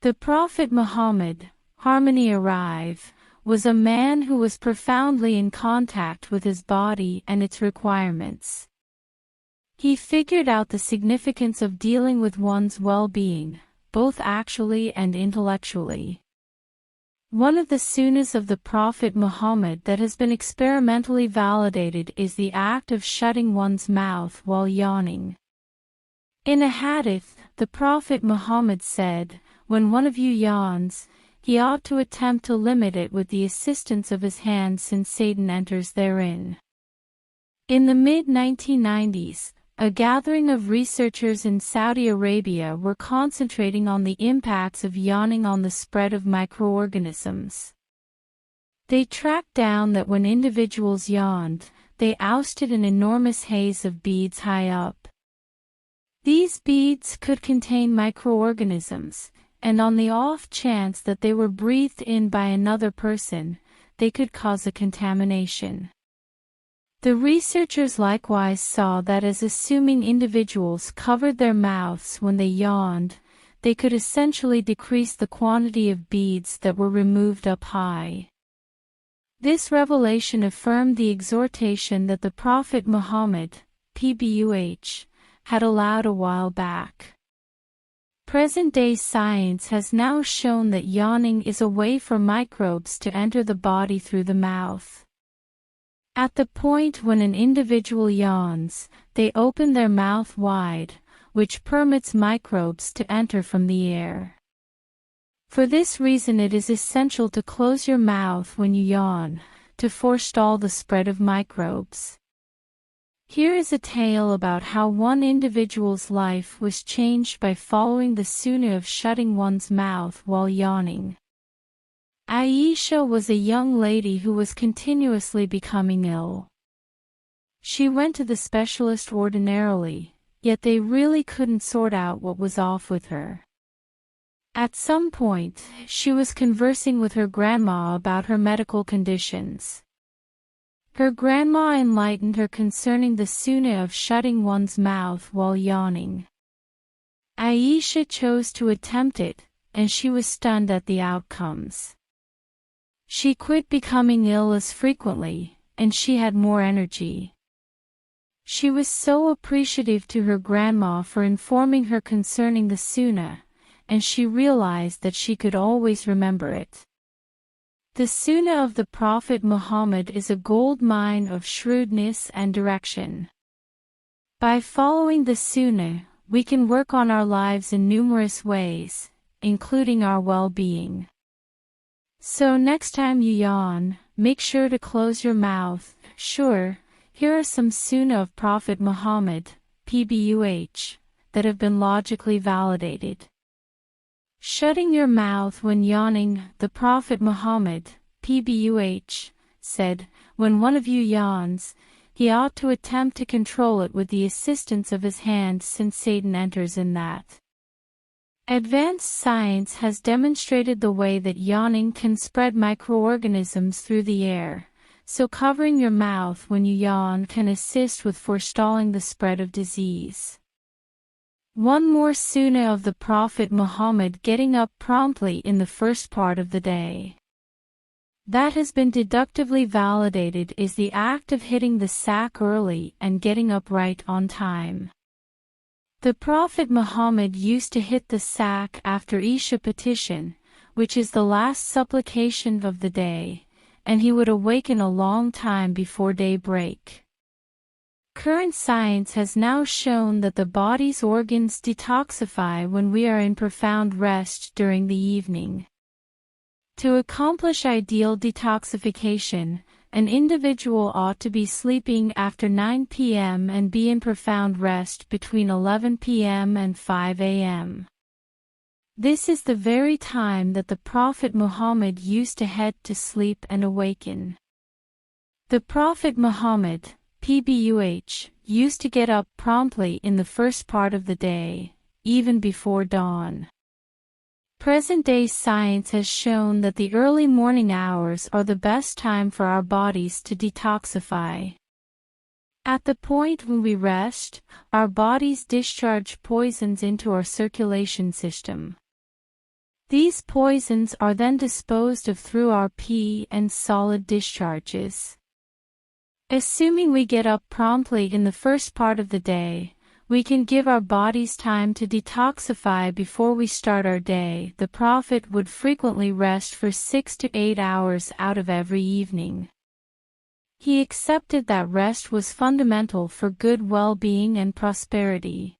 The Prophet Muhammad, harmony arrive, was a man who was profoundly in contact with his body and its requirements. He figured out the significance of dealing with one's well-being, both actually and intellectually. One of the sunnahs of the Prophet Muhammad that has been experimentally validated is the act of shutting one's mouth while yawning. In a hadith, the Prophet Muhammad said, "When one of you yawns, he ought to attempt to limit it with the assistance of his hand since Satan enters therein." In the mid-1990s, a gathering of researchers in Saudi Arabia were concentrating on the impacts of yawning on the spread of microorganisms. They tracked down that when individuals yawned, they ousted an enormous haze of beads high up. These beads could contain microorganisms, and on the off chance that they were breathed in by another person, they could cause a contamination. The researchers likewise saw that as assuming individuals covered their mouths when they yawned, they could essentially decrease the quantity of beads that were removed up high. This revelation affirmed the exhortation that the Prophet Muhammad, PBUH, had allowed a while back. Present-day science has now shown that yawning is a way for microbes to enter the body through the mouth. At the point when an individual yawns, they open their mouth wide, which permits microbes to enter from the air. For this reason it is essential to close your mouth when you yawn, to forestall the spread of microbes. Here is a tale about how one individual's life was changed by following the sunnah of shutting one's mouth while yawning. Aisha was a young lady who was continuously becoming ill. She went to the specialist ordinarily, yet they really couldn't sort out what was off with her. At some point, she was conversing with her grandma about her medical conditions. Her grandma enlightened her concerning the sunnah of shutting one's mouth while yawning. Aisha chose to attempt it, and she was stunned at the outcomes. She quit becoming ill as frequently, and she had more energy. She was so appreciative to her grandma for informing her concerning the sunnah, and she realized that she could always remember it. The sunnah of the Prophet Muhammad is a gold mine of shrewdness and direction. By following the sunnah, we can work on our lives in numerous ways, including our well-being. So next time you yawn, make sure to close your mouth. Sure, here are some sunnah of Prophet Muhammad, PBUH, that have been logically validated. Shutting your mouth when yawning. The Prophet Muhammad, PBUH, said, "When one of you yawns, he ought to attempt to control it with the assistance of his hand since Satan enters in that." Advanced science has demonstrated the way that yawning can spread microorganisms through the air, so covering your mouth when you yawn can assist with forestalling the spread of disease. One more sunnah of the Prophet Muhammad: getting up promptly in the first part of the day. That has been deductively validated is the act of hitting the sack early and getting up right on time. The Prophet Muhammad used to hit the sack after Isha petition, which is the last supplication of the day, and he would awaken a long time before daybreak. Current science has now shown that the body's organs detoxify when we are in profound rest during the evening. To accomplish ideal detoxification, an individual ought to be sleeping after 9 p.m. and be in profound rest between 11 p.m. and 5 a.m. This is the very time that the Prophet Muhammad used to head to sleep and awaken. The Prophet Muhammad, PBUH, used to get up promptly in the first part of the day, even before dawn. Present-day science has shown that the early morning hours are the best time for our bodies to detoxify. At the point when we rest, our bodies discharge poisons into our circulation system. These poisons are then disposed of through our pee and solid discharges. Assuming we get up promptly in the first part of the day, we can give our bodies time to detoxify before we start our day. The Prophet would frequently rest for 6 to 8 hours out of every evening. He accepted that rest was fundamental for good well-being and prosperity.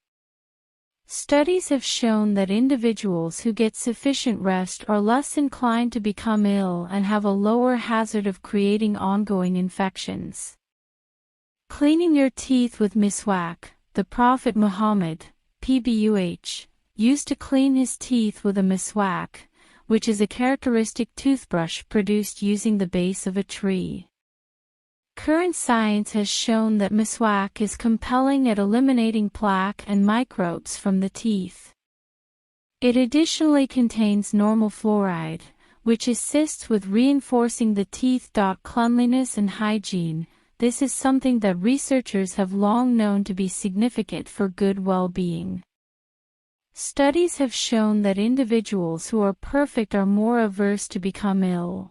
Studies have shown that individuals who get sufficient rest are less inclined to become ill and have a lower hazard of creating ongoing infections. Cleaning your teeth with miswak. The Prophet Muhammad, PBUH, used to clean his teeth with a miswak, which is a characteristic toothbrush produced using the base of a tree. Current science has shown that miswak is compelling at eliminating plaque and microbes from the teeth. It additionally contains normal fluoride, which assists with reinforcing the teeth. Cleanliness and hygiene. This is something that researchers have long known to be significant for good well-being. Studies have shown that individuals who are perfect are more averse to become ill.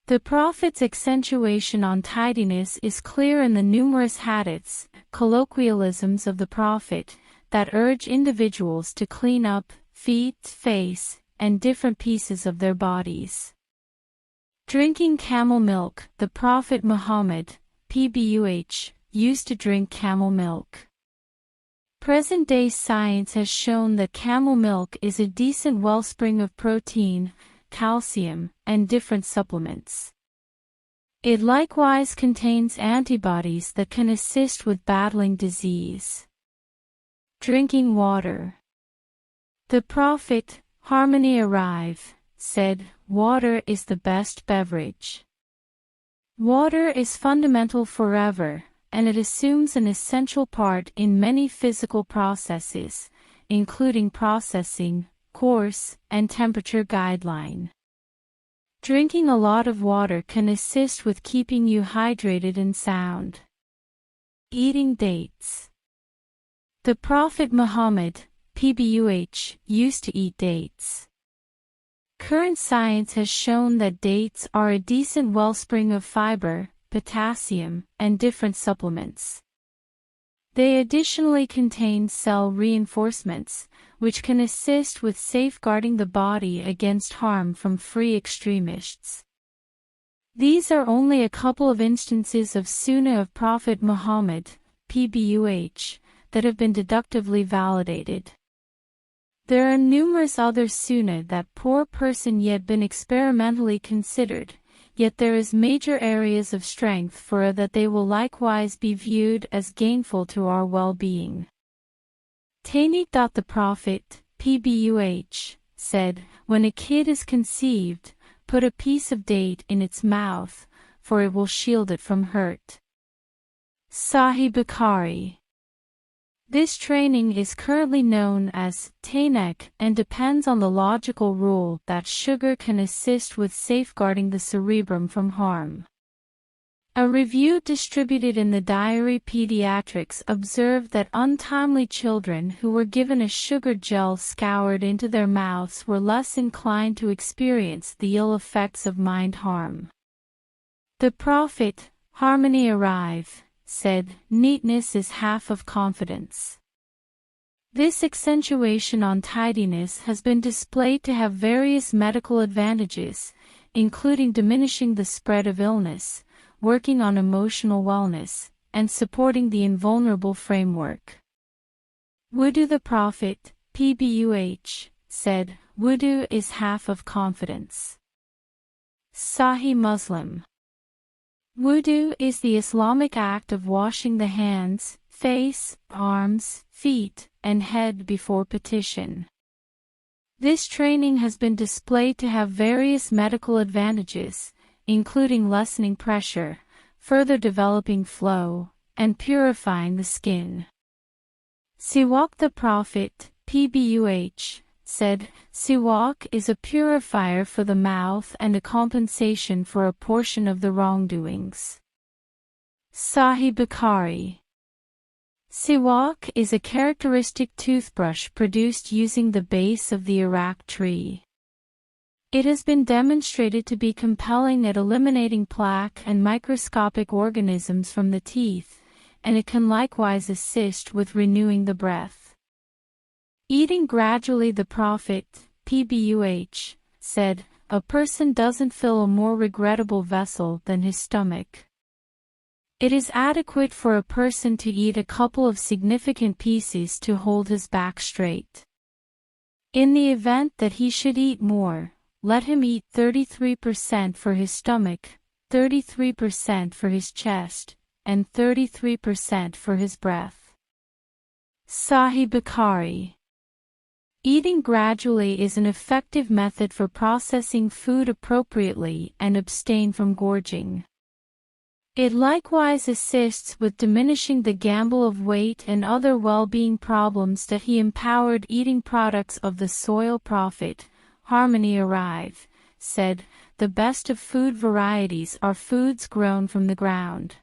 The Prophet's accentuation on tidiness is clear in the numerous hadiths, colloquialisms of the Prophet, that urge individuals to clean up feet, face, and different pieces of their bodies. Drinking camel milk. The Prophet Muhammad, PBUH, used to drink camel milk. Present-day science has shown that camel milk is a decent wellspring of protein, calcium, and different supplements. It likewise contains antibodies that can assist with battling disease. Drinking water. The Prophet, harmony arrive, said, "Water is the best beverage." Water is fundamental forever, and it assumes an essential part in many physical processes, including processing, course, and temperature guideline. Drinking a lot of water can assist with keeping you hydrated and sound. Eating dates. The Prophet Muhammad, PBUH, used to eat dates. Current science has shown that dates are a decent wellspring of fiber, potassium, and different supplements. They additionally contain cell reinforcements, which can assist with safeguarding the body against harm from free extremists. These are only a couple of instances of Sunnah of Prophet Muhammad, PBUH, that have been deductively validated. There are numerous other Sunnah that poor person yet been experimentally considered, yet there is major areas of strength for that they will likewise be viewed as gainful to our well-being. Tainit. The Prophet, PBUH, said, "When a kid is conceived, put a piece of date in its mouth, for it will shield it from hurt." Sahih Bukhari. This training is currently known as Tainek and depends on the logical rule that sugar can assist with safeguarding the cerebrum from harm. A review distributed in the diary Pediatrics observed that untimely children who were given a sugar gel scoured into their mouths were less inclined to experience the ill effects of mind harm. The Prophet, harmony arrive, said, "Neatness is half of confidence." This accentuation on tidiness has been displayed to have various medical advantages, including diminishing the spread of illness, working on emotional wellness, and supporting the invulnerable framework. Wudu. The Prophet, PBUH, said, "Wudu is half of confidence." Sahih Muslim. Wudu is the Islamic act of washing the hands, face, arms, feet, and head before petition. This training has been displayed to have various medical advantages, including lessening pressure, further developing flow, and purifying the skin. Siwak. The Prophet, PBUH, said, "Siwak is a purifier for the mouth and a compensation for a portion of the wrongdoings." Sahih Bukhari. Siwak is a characteristic toothbrush produced using the base of the arak tree. It has been demonstrated to be compelling at eliminating plaque and microscopic organisms from the teeth, and it can likewise assist with renewing the breath. Eating gradually. The Prophet, PBUH, said, "A person doesn't fill a more regrettable vessel than his stomach." It is adequate for a person to eat a couple of significant pieces to hold his back straight. In the event that he should eat more, let him eat 33% for his stomach, 33% for his chest, and 33% for his breath. Sahih Bukhari. Eating gradually is an effective method for processing food appropriately and abstain from gorging. It likewise assists with diminishing the gamble of weight and other well-being problems that he empowered. Eating products of the soil. Prophet, Harmony Arrive, said, "The best of food varieties are foods grown from the ground."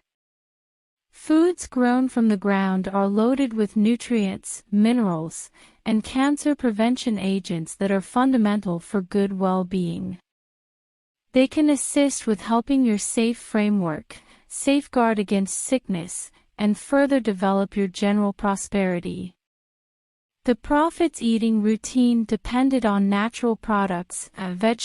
Foods grown from the ground are loaded with nutrients, minerals, and cancer prevention agents that are fundamental for good well-being. They can assist with helping your safe framework, safeguard against sickness, and further develop your general prosperity. The Prophet's eating routine depended on natural products, vegetables,